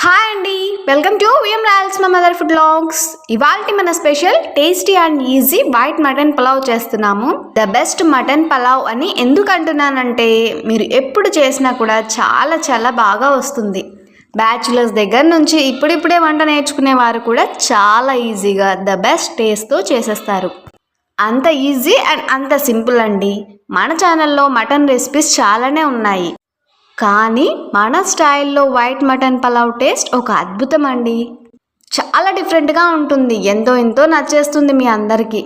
Hi అండి, welcome to VM Royals మా mother food vlogs. ఇవాల్టి మన special tasty and easy white mutton pulao చేస్తున్నాము. ద బెస్ట్ మటన్ పలావ్ అని ఎందుకు అంటున్నానంటే మీరు ఎప్పుడు చేసినా కూడా చాలా చాలా బాగా వస్తుంది. బ్యాచులర్స్ దగ్గర నుంచి ఇప్పుడిప్పుడే వంట నేర్చుకునే వారు కూడా చాలా ఈజీగా ద బెస్ట్ టేస్ట్తో చేసేస్తారు. అంత ఈజీ అండ్ అంత సింపుల్ అండి. మన ఛానల్లో మటన్ రెసిపీస్ చాలానే ఉన్నాయి, కానీ మన స్టైల్లో వైట్ మటన్ పలావ్ టేస్ట్ ఒక అద్భుతం అండి. చాలా డిఫరెంట్గా ఉంటుంది, ఎంతో నచ్చేస్తుంది మీ అందరికీ.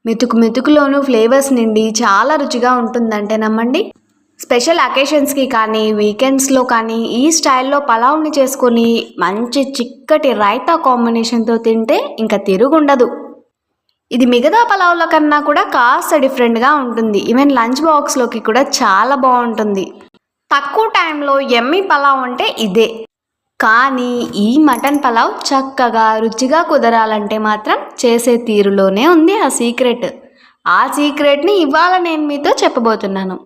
మెతుకులోనూ ఫ్లేవర్స్ నిండి చాలా రుచిగా ఉంటుందంటే నమ్మండి. స్పెషల్ అకేషన్స్కి కానీ వీకెండ్స్లో కానీ ఈ స్టైల్లో పలావ్ని చేసుకొని మంచి చిక్కటి రైతా కాంబినేషన్తో తింటే ఇంకా తిరుగుండదు. ఇది మిగతా పలావ్ల కన్నా కూడా కాస్త డిఫరెంట్గా ఉంటుంది. ఈవెన్ లంచ్ బాక్స్లోకి కూడా చాలా బాగుంటుంది. తక్కువ టైంలో ఎమ్మీ పలావ్ అంటే ఇదే. కానీ ఈ మటన్ పలావ్ చక్కగా రుచిగా కుదరాలంటే మాత్రం చేసే తీరులోనే ఉంది ఆ సీక్రెట్. ఆ సీక్రెట్ని ఇవాళ నేను మీతో చెప్పబోతున్నాను.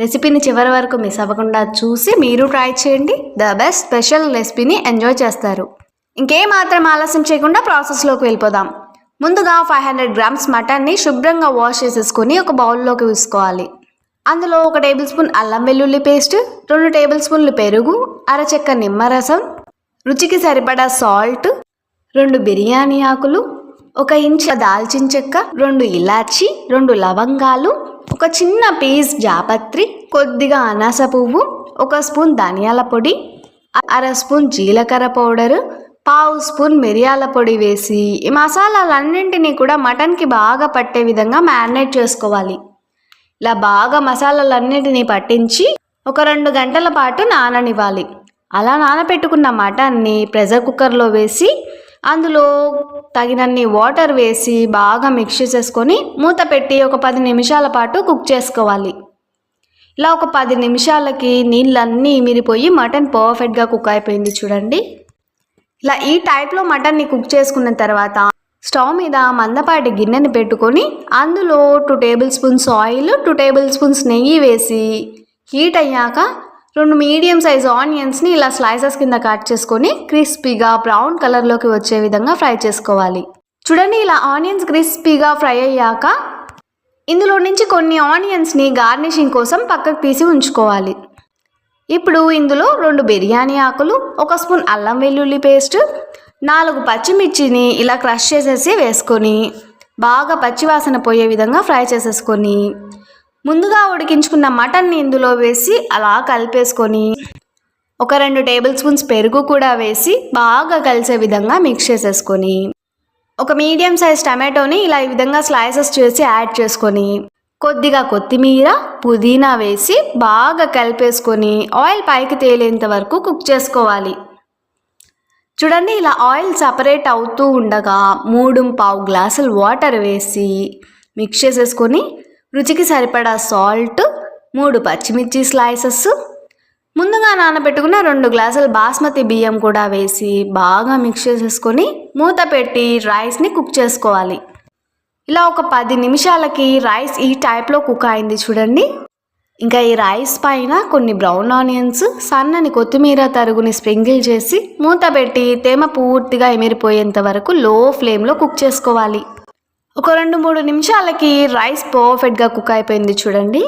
రెసిపీని చివరి వరకు మిస్ అవ్వకుండా చూసి మీరు ట్రై చేయండి. ద బెస్ట్ స్పెషల్ రెసిపీని ఎంజాయ్ చేస్తారు. ఇంకేమాత్రం ఆలస్యం చేయకుండా ప్రాసెస్లోకి వెళ్ళిపోదాం. ముందుగా 500 గ్రామ్స్ మటన్ని శుభ్రంగా వాష్ చేసేసుకొని ఒక బౌల్లోకి వేసుకోవాలి. అందులో 1 టేబుల్ స్పూన్ అల్లం వెల్లుల్లి పేస్ట్, 2 టేబుల్ స్పూన్లు పెరుగు, అరచెక్క నిమ్మరసం, రుచికి సరిపడా సాల్ట్, 2 బిర్యానీ ఆకులు, 1 ఇంచు దాల్చిన చెక్క, 2 ఇలాచి, 2 లవంగాలు, 1 చిన్న పీస్ జాపత్రి, కొద్దిగా అనాస పువ్వు, 1 స్పూన్ ధనియాల పొడి, 1/2 స్పూన్ జీలకర్ర పౌడరు, 1/2 స్పూన్ మిరియాల పొడి వేసి ఈ మసాలాలన్నింటినీ కూడా మటన్కి బాగా పట్టే విధంగా మ్యారినేట్ చేసుకోవాలి. ఇలా బాగా మసాలాలన్నిటినీ పట్టించి ఒక 2 గంటల పాటు నాననివ్వాలి. అలా నానబెట్టుకున్న మటన్ని ప్రెషర్ కుక్కర్లో వేసి అందులో తగినన్ని వాటర్ వేసి బాగా మిక్స్ చేసేసుకొని మూత పెట్టి ఒక 10 నిమిషాల పాటు కుక్ చేసుకోవాలి. ఇలా ఒక 10 నిమిషాలకి నీళ్ళన్నీ ఇమిరిపోయి మటన్ పర్ఫెక్ట్గా కుక్ అయిపోయింది చూడండి. ఇలా ఈ టైప్లో మటన్ని కుక్ చేసుకున్న తర్వాత స్టవ్ మీద మందపాటి గిన్నెని పెట్టుకొని అందులో 2 table spoons oil, 2 table spoons నెయ్యి వేసి హీట్ అయ్యాక 2 మీడియం సైజ్ ఆనియన్స్ని ఇలా స్లైసెస్ కింద కట్ చేసుకొని క్రిస్పీగా బ్రౌన్ కలర్లోకి వచ్చే విధంగా ఫ్రై చేసుకోవాలి. చూడండి, ఇలా ఆనియన్స్ క్రిస్పీగా ఫ్రై అయ్యాక ఇందులో నుంచి కొన్ని ఆనియన్స్ని గార్నిషింగ్ కోసం పక్కకు తీసి ఉంచుకోవాలి. ఇప్పుడు ఇందులో 2 బిర్యానీ ఆకులు, 1 స్పూన్ అల్లం వెల్లుల్లి పేస్ట్, 4 పచ్చిమిర్చిని ఇలా క్రష్ చేసేసి వేసుకొని బాగా పచ్చివాసన పోయే విధంగా ఫ్రై చేసేసుకొని ముందుగా ఉడికించుకున్న మటన్ని ఇందులో వేసి అలా కలిపేసుకొని ఒక 2 టేబుల్ స్పూన్స్ పెరుగు కూడా వేసి బాగా కలిసే విధంగా మిక్స్ చేసేసుకొని ఒక మీడియం సైజ్ టమాటోని ఇలా ఈ విధంగా స్లైసెస్ చేసి యాడ్ చేసుకొని కొద్దిగా కొత్తిమీర, పుదీనా వేసి బాగా కలిపేసుకొని ఆయిల్ పైకి తేలేంత వరకు కుక్ చేసుకోవాలి. చూడండి, ఇలా ఆయిల్ సపరేట్ అవుతూ ఉండగా 3.25 గ్లాసులు వాటర్ వేసి మిక్స్ చేసేసుకొని రుచికి సరిపడా సాల్ట్, 3 పచ్చిమిర్చి స్లైసెస్, ముందుగా నానబెట్టుకున్న 2 గ్లాసులు బాస్మతి బియ్యం కూడా వేసి బాగా మిక్స్ చేసేసుకొని మూత పెట్టి రైస్ని కుక్ చేసుకోవాలి. ఇలా ఒక 10 నిమిషాలకి రైస్ ఈ టైప్లో కుక్ అయింది చూడండి. ఇంకా ఈ రైస్ పైన కొన్ని బ్రౌన్ ఆనియన్స్, సన్నని కొత్తిమీర తరుగుని స్ప్రింకిల్ చేసి మూత పెట్టి తేమ పూర్తిగా ఎమిరిపోయేంత వరకు లో ఫ్లేమ్లో కుక్ చేసుకోవాలి. ఒక 2-3 నిమిషాలకి రైస్ పర్ఫెక్ట్గా కుక్ అయిపోయింది చూడండి.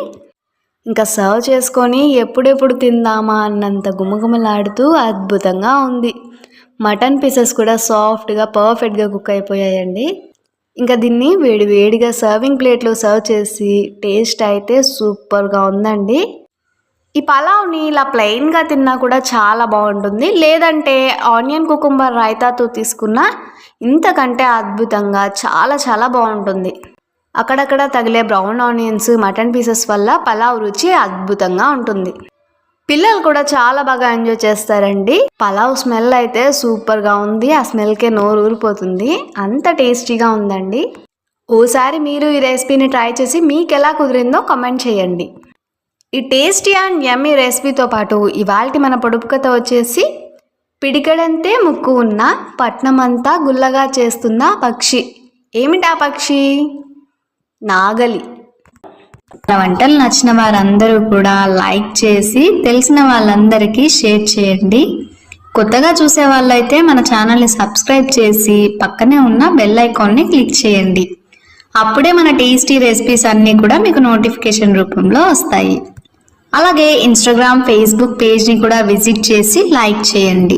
ఇంకా సర్వ్ చేసుకొని ఎప్పుడెప్పుడు తిందామా అన్నంత గుమగుమలాడుతూ అద్భుతంగా ఉంది. మటన్ పీసెస్ కూడా సాఫ్ట్గా పర్ఫెక్ట్గా కుక్ అయిపోయాయండి. ఇంకా దీన్ని వేడిగా సర్వింగ్ ప్లేట్లో సర్వ్ చేసి టేస్ట్ అయితే సూపర్గా ఉందండి. ఈ పలావ్ని ఇలా ప్లెయిన్గా తిన్నా కూడా చాలా బాగుంటుంది, లేదంటే ఆనియన్ కుకుంబర్ రైతాతో తీసుకున్నా ఇంతకంటే అద్భుతంగా చాలా చాలా బాగుంటుంది. అక్కడక్కడ తగిలే బ్రౌన్ ఆనియన్స్ మటన్ పీసెస్ వల్ల పలావ్ రుచి అద్భుతంగా ఉంటుంది. పిల్లలు కూడా చాలా బాగా ఎంజాయ్ చేస్తారండి. పలావ్ స్మెల్ అయితే సూపర్గా ఉంది, ఆ స్మెల్కే నోరు ఊరిపోతుంది, అంత టేస్టీగా ఉందండి. ఓసారి మీరు ఈ రెసిపీని ట్రై చేసి మీకు ఎలా కుదిరిందో కామెంట్ చేయండి. ఈ టేస్టీ అండ్ యమ్మీ రెసిపీతో పాటు ఇవాల్టి మన పొడుపు కథ వచ్చేసి పిడికడంతే ముక్కు ఉన్న పట్నమంతా గుల్లగా చేస్తున్న పక్షి. ఏమిటా పక్షి? నాగలి. నా వంటలు నచ్చిన వారందరూ కూడా లైక్ చేసి తెలిసిన వాళ్ళందరికీ షేర్ చేయండి. కొత్తగా చూసే వాళ్ళైతే మన ఛానల్ని సబ్స్క్రైబ్ చేసి పక్కనే ఉన్న బెల్ ఐకాన్ని క్లిక్ చేయండి. అప్పుడే మన టేస్టీ రెసిపీస్ అన్నీ కూడా మీకు నోటిఫికేషన్ రూపంలో వస్తాయి. అలాగే ఇన్స్టాగ్రామ్, ఫేస్బుక్ పేజ్ని కూడా విజిట్ చేసి లైక్ చేయండి.